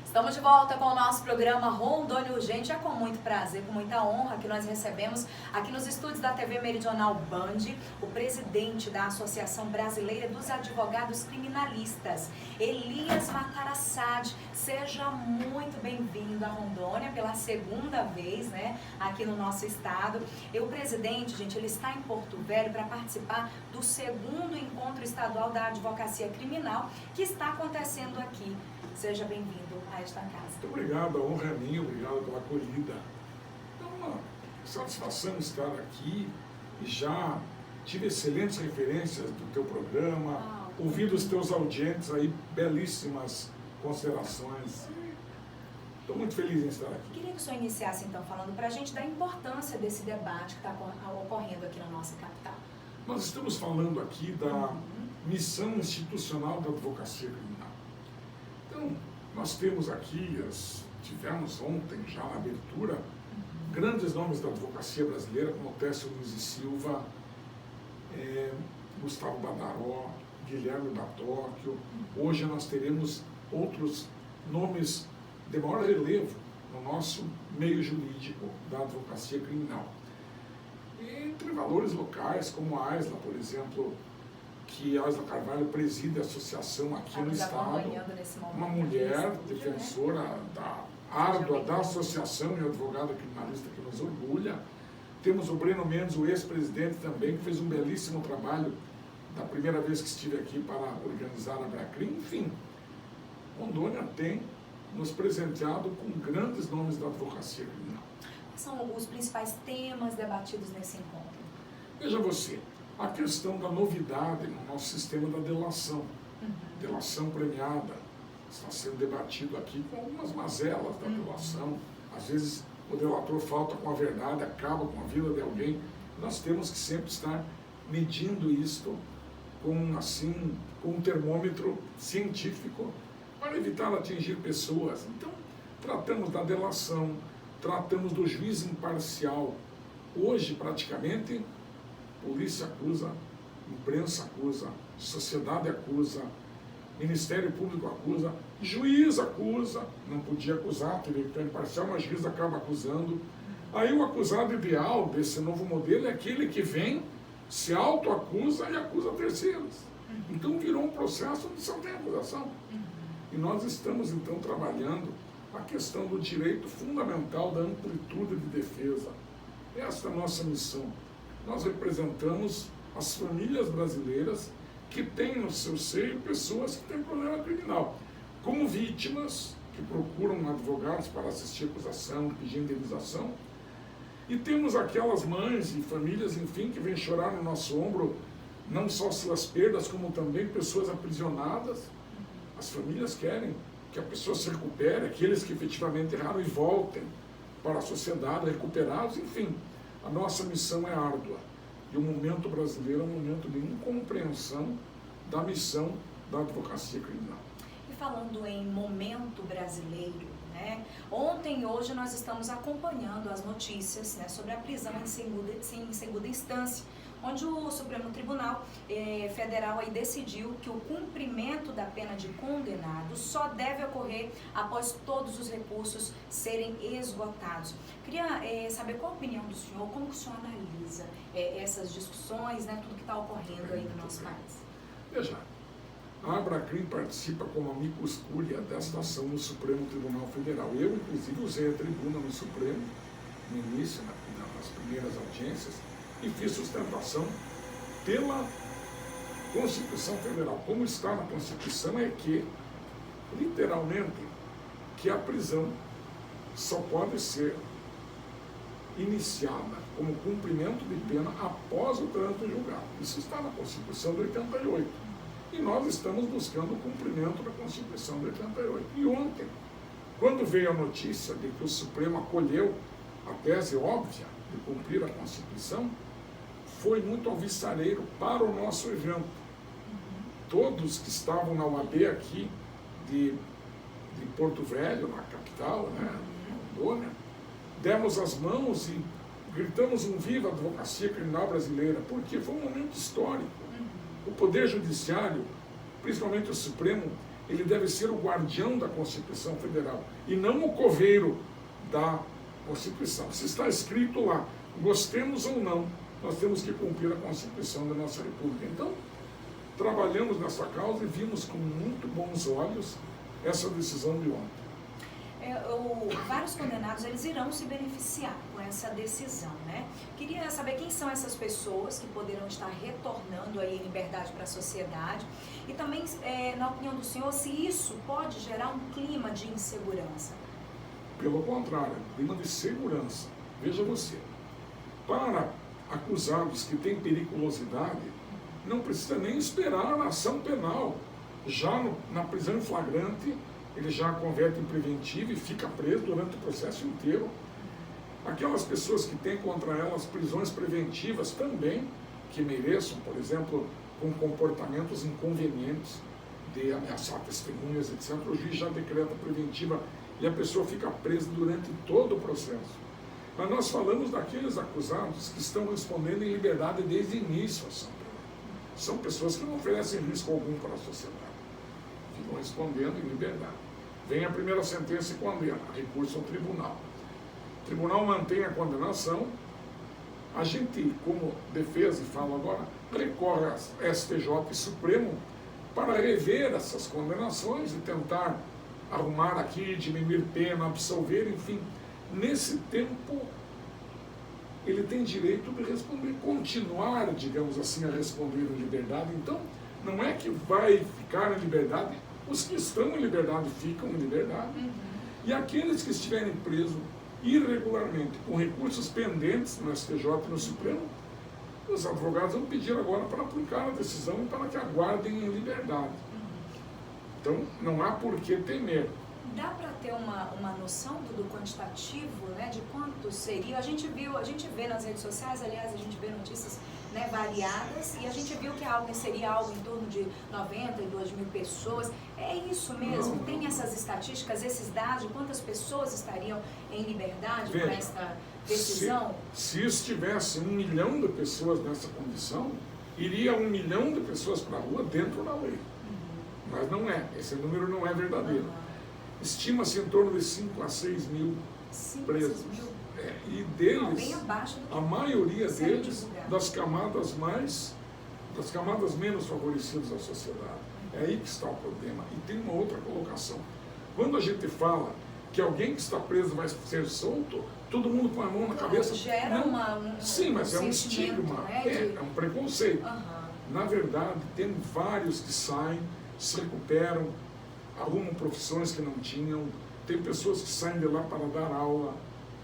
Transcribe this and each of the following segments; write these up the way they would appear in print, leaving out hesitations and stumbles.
Estamos de volta com o nosso programa Rondônia Urgente. É com muito prazer, com muita honra que nós recebemos aqui nos estúdios da TV Meridional Band o presidente da Associação Brasileira dos Advogados Criminalistas, Elias Matarassade. Seja muito bem-vindo a Rondônia pela segunda vez, né, aqui no nosso estado. E o presidente, gente, ele está em Porto Velho para participar do segundo encontro estadual da advocacia criminal que está acontecendo aqui. Seja bem-vindo a esta casa. Muito obrigado, a honra é minha, obrigado pela acolhida. É uma satisfação estar aqui e já tive excelentes referências do teu programa, ouvi dos teus audientes aí belíssimas considerações. Estou muito feliz em estar aqui. Queria que o senhor iniciasse então falando para a gente da importância desse debate que está ocorrendo aqui na nossa capital. Nós estamos falando aqui da missão institucional da advocacia criminal. Então, nós temos aqui, tivemos ontem já na abertura, grandes nomes da advocacia brasileira, como Técio Luiz e Silva, Gustavo Badaró, Guilherme da Tóquio. Hoje nós teremos outros nomes de maior relevo no nosso meio jurídico da advocacia criminal. Entre valores locais, como a Aisla, por exemplo, que a Aisla Carvalho preside a associação aqui no estado, uma mulher defensora árdua da associação e advogada criminalista que nos orgulha. Temos o Breno Mendes, o ex-presidente também, que fez um belíssimo trabalho da primeira vez que estive aqui para organizar a Bracrim. Enfim, Rondônia tem nos presenteado com grandes nomes da advocacia criminal. Quais são os principais temas debatidos nesse encontro? Veja você, a questão da novidade no nosso sistema da delação. Delação premiada. Está sendo debatido aqui com algumas mazelas da delação. Às vezes o delator falta com a verdade, acaba com a vida de alguém. Nós temos que sempre estar medindo isto com um termômetro científico para evitar atingir pessoas. Então, tratamos da delação, tratamos do juiz imparcial. Hoje, praticamente, polícia acusa, imprensa acusa, sociedade acusa, Ministério Público acusa, juiz acusa, não podia acusar, teve que estar imparcial, mas juiz acaba acusando. Aí o acusado ideal desse novo modelo é aquele que vem, se autoacusa e acusa terceiros. Então virou um processo onde só tem acusação. E nós estamos então trabalhando a questão do direito fundamental da amplitude de defesa. Esta é a nossa missão. Nós representamos as famílias brasileiras que têm no seu seio pessoas que têm problema criminal, como vítimas que procuram advogados para assistir a acusação, pedir indenização, e temos aquelas mães e famílias, enfim, que vêm chorar no nosso ombro, não só suas perdas, como também pessoas aprisionadas. As famílias querem que a pessoa se recupere, aqueles que efetivamente erraram e voltem para a sociedade recuperados, enfim. A nossa missão é árdua e o momento brasileiro é um momento de incompreensão da missão da advocacia criminal. E falando em momento brasileiro, né? Ontem e hoje nós estamos acompanhando as notícias, né, sobre a prisão em segunda instância, onde o Supremo Tribunal Federal aí decidiu que o cumprimento da pena de condenado só deve ocorrer após todos os recursos serem esgotados. Queria saber qual a opinião do senhor, como que o senhor analisa essas discussões, né, tudo que está ocorrendo aí no nosso país. Veja, a Abracrim participa como amicus curia desta ação no Supremo Tribunal Federal. Eu, inclusive, usei a tribuna no Supremo, no início, nas primeiras audiências, e fiz sustentação pela Constituição Federal. Como está na Constituição é que, literalmente, que a prisão só pode ser iniciada como cumprimento de pena após o trânsito julgado. Isso está na Constituição de 88. E nós estamos buscando o cumprimento da Constituição de 88. E ontem, quando veio a notícia de que o Supremo acolheu a tese óbvia de cumprir a Constituição, foi muito alvissareiro para o nosso evento. Todos que estavam na UAB aqui de Porto Velho, na capital, né, Rondônia, demos as mãos e gritamos um viva à advocacia criminal brasileira, porque foi um momento histórico. O Poder Judiciário, principalmente o Supremo, ele deve ser o guardião da Constituição Federal e não o coveiro da Constituição. Se está escrito lá, gostemos ou não, nós temos que cumprir a Constituição da nossa República. Então, trabalhamos nessa causa e vimos com muito bons olhos essa decisão de ontem. Vários condenados, eles irão se beneficiar com essa decisão, né? Queria saber quem são essas pessoas que poderão estar retornando aí em liberdade para a sociedade e também, na opinião do senhor, se isso pode gerar um clima de insegurança. Pelo contrário, clima de segurança. Veja você, para acusados que têm periculosidade, não precisa nem esperar a ação penal. Já na prisão em flagrante, ele já converte em preventivo e fica preso durante o processo inteiro. Aquelas pessoas que têm contra elas prisões preventivas também, que mereçam, por exemplo, com comportamentos inconvenientes, de ameaçar testemunhas, etc., o juiz já decreta preventiva e a pessoa fica presa durante todo o processo. Mas nós falamos daqueles acusados que estão respondendo em liberdade desde o início à ação penal. São pessoas que não oferecem risco algum para a sociedade. Ficam respondendo em liberdade. Vem a primeira sentença e condena, recurso ao tribunal. O tribunal mantém a condenação, a gente, como defesa, e falo agora, recorre a STJ e Supremo para rever essas condenações e tentar arrumar aqui, diminuir pena, absolver, enfim. Nesse tempo, ele tem direito de responder, continuar, digamos assim, a responder em liberdade. Então, não é que vai ficar em liberdade, os que estão em liberdade ficam em liberdade. E aqueles que estiverem presos irregularmente, com recursos pendentes no STJ e no Supremo, os advogados vão pedir agora para aplicar a decisão e para que aguardem em liberdade. Então, não há por que temer. Dá para ter uma noção do quantitativo, né, de quanto seria? A gente vê nas redes sociais, aliás, a gente vê notícias, né, variadas, e a gente viu que seria algo em torno de 92 mil pessoas. É isso mesmo? Não. Tem essas estatísticas, esses dados, de quantas pessoas estariam em liberdade com esta decisão? Se estivesse 1 milhão de pessoas nessa condição, iria 1 milhão de pessoas para a rua dentro da lei. Mas não é, esse número não é verdadeiro. Estima-se em torno de 5 a 6 mil presos. E deles, bem abaixo do que a maioria deles, divulgado. das camadas menos favorecidas da sociedade. É aí que está o problema. E tem uma outra colocação. Quando a gente fala que alguém que está preso vai ser solto, todo mundo põe a mão na cabeça. Gera sim, mas é um estigma, né, é um preconceito. Na verdade, tem vários que saem, se recuperam, arrumam profissões que não tinham, tem pessoas que saem de lá para dar aula,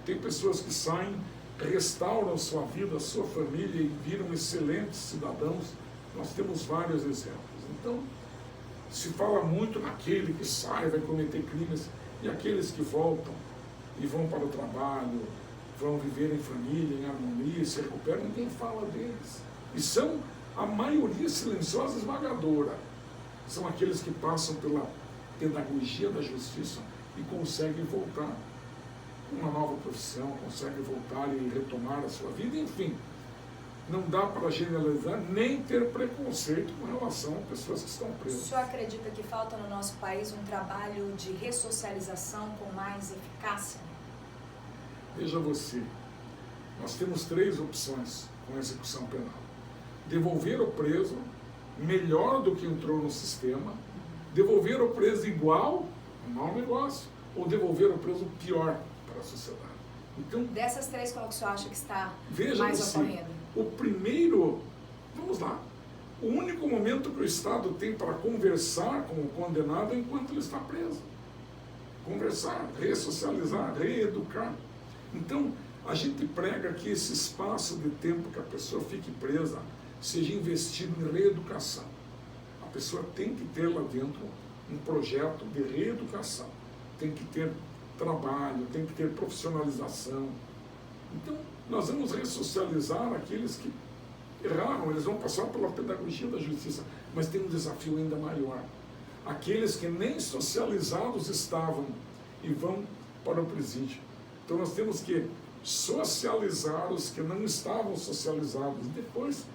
tem pessoas que saem, restauram sua vida, sua família e viram excelentes cidadãos. Nós temos vários exemplos. Então, se fala muito naquele que sai, vai cometer crimes, e aqueles que voltam e vão para o trabalho, vão viver em família, em harmonia, se recuperam, ninguém fala deles. E são a maioria silenciosa e esmagadora. São aqueles que passam pela pedagogia da justiça e conseguem voltar com uma nova profissão, conseguem voltar e retomar a sua vida, enfim. Não dá para generalizar nem ter preconceito com relação a pessoas que estão presas. O senhor acredita que falta no nosso país um trabalho de ressocialização com mais eficácia? Veja você, nós temos 3 opções com execução penal. Devolver o preso melhor do que entrou no sistema, devolver o preso igual, um mau negócio, ou devolver o preso pior para a sociedade. Então, dessas 3, qual que o senhor acha que está veja mais você, ocorrendo? O primeiro, vamos lá, o único momento que o Estado tem para conversar com o condenado é enquanto ele está preso. Conversar, ressocializar, reeducar. Então, a gente prega que esse espaço de tempo que a pessoa fique presa seja investido em reeducação. A pessoa tem que ter lá dentro um projeto de reeducação. Tem que ter trabalho, tem que ter profissionalização. Então, nós vamos ressocializar aqueles que erraram, eles vão passar pela pedagogia da justiça, mas tem um desafio ainda maior. Aqueles que nem socializados estavam e vão para o presídio. Então, nós temos que socializar os que não estavam socializados, depois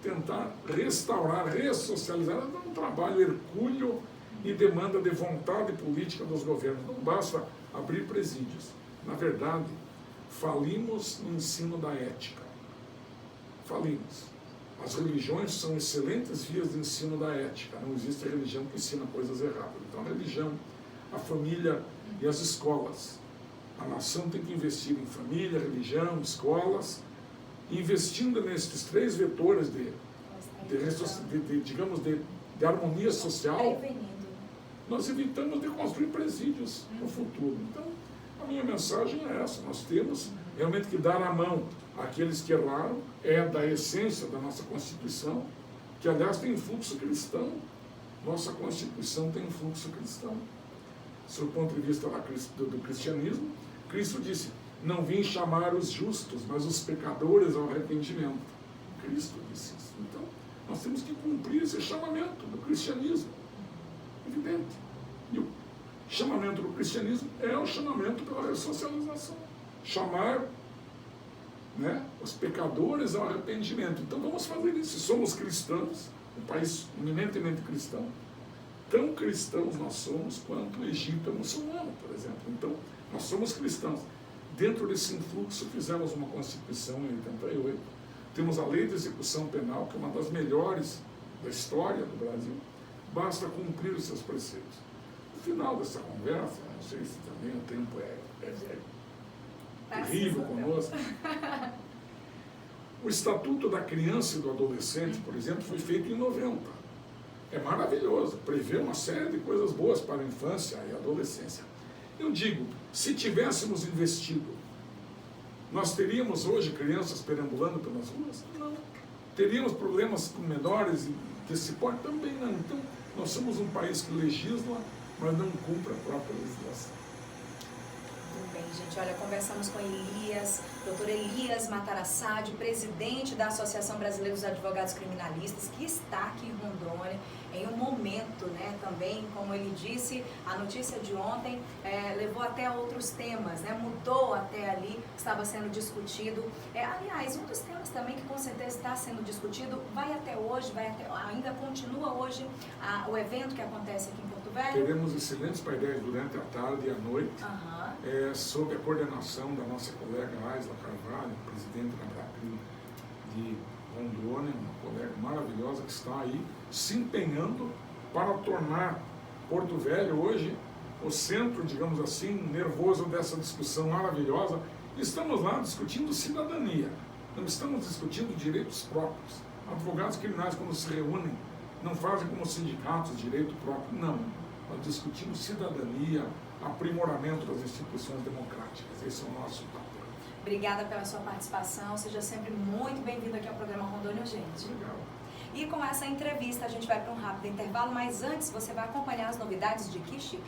tentar restaurar, ressocializar. É um trabalho hercúleo e demanda de vontade política dos governos. Não basta abrir presídios. Na verdade, falimos no ensino da ética. Falimos. As religiões são excelentes vias de ensino da ética. Não existe religião que ensina coisas erradas. Então, a religião, a família e as escolas. A nação tem que investir em família, religião, escolas, investindo nesses 3 vetores de harmonia social. Nós evitamos de construir presídios no futuro. Então, a minha mensagem é essa. Nós temos realmente que dar a mão àqueles que erraram, é da essência da nossa Constituição, que aliás tem fluxo cristão. Nossa Constituição tem fluxo cristão. Do ponto de vista do cristianismo, Cristo disse, não vim chamar os justos, mas os pecadores ao arrependimento. Cristo disse isso. Então, nós temos que cumprir esse chamamento do cristianismo. Evidente. E o chamamento do cristianismo é o chamamento pela ressocialização. Chamar, né, os pecadores ao arrependimento. Então vamos fazer isso. Se somos cristãos, um país eminentemente cristão, tão cristãos nós somos quanto o Egito é muçulmano, por exemplo. Então, nós somos cristãos. Dentro desse influxo, fizemos uma Constituição em 88. Temos a Lei de Execução Penal, que é uma das melhores da história do Brasil. Basta cumprir os seus preceitos. No final dessa conversa, não sei se também o tempo é terrível conosco. O Estatuto da Criança e do Adolescente, por exemplo, foi feito em 90. É maravilhoso, prevê uma série de coisas boas para a infância e a adolescência. Eu digo, se tivéssemos investido, nós teríamos hoje crianças perambulando pelas ruas? Não. Teríamos problemas com menores desse porte? Também não. Então, nós somos um país que legisla, mas não cumpre a própria legislação. Muito bem, gente. Olha, conversamos com Elias, doutor Elias Matarassade, presidente da Associação Brasileira dos Advogados Criminalistas, que está aqui em Rondônia, em um momento, né, também, como ele disse, a notícia de ontem levou até a outros temas, né, mudou até ali, estava sendo discutido. Aliás, um dos temas também que com certeza está sendo discutido, vai até hoje, ainda continua hoje o evento que acontece aqui em Porto Velho. Teremos excelentes painéis durante a tarde e a noite, sob a coordenação da nossa colega Aisla Carvalho, presidente da Bracrim de Rondônia, uma colega maravilhosa que está aí se empenhando para tornar Porto Velho hoje o centro, digamos assim, nervoso dessa discussão maravilhosa. Estamos lá discutindo cidadania, não estamos discutindo direitos próprios. Advogados criminais, quando se reúnem, não fazem como sindicatos direito próprio, não. Nós discutimos cidadania, aprimoramento das instituições democráticas. Esse é o nosso papel. Obrigada pela sua participação, seja sempre muito bem-vindo aqui ao programa Rondônia Urgente. Legal. E com essa entrevista a gente vai para um rápido intervalo, mas antes você vai acompanhar as novidades de Que Chique.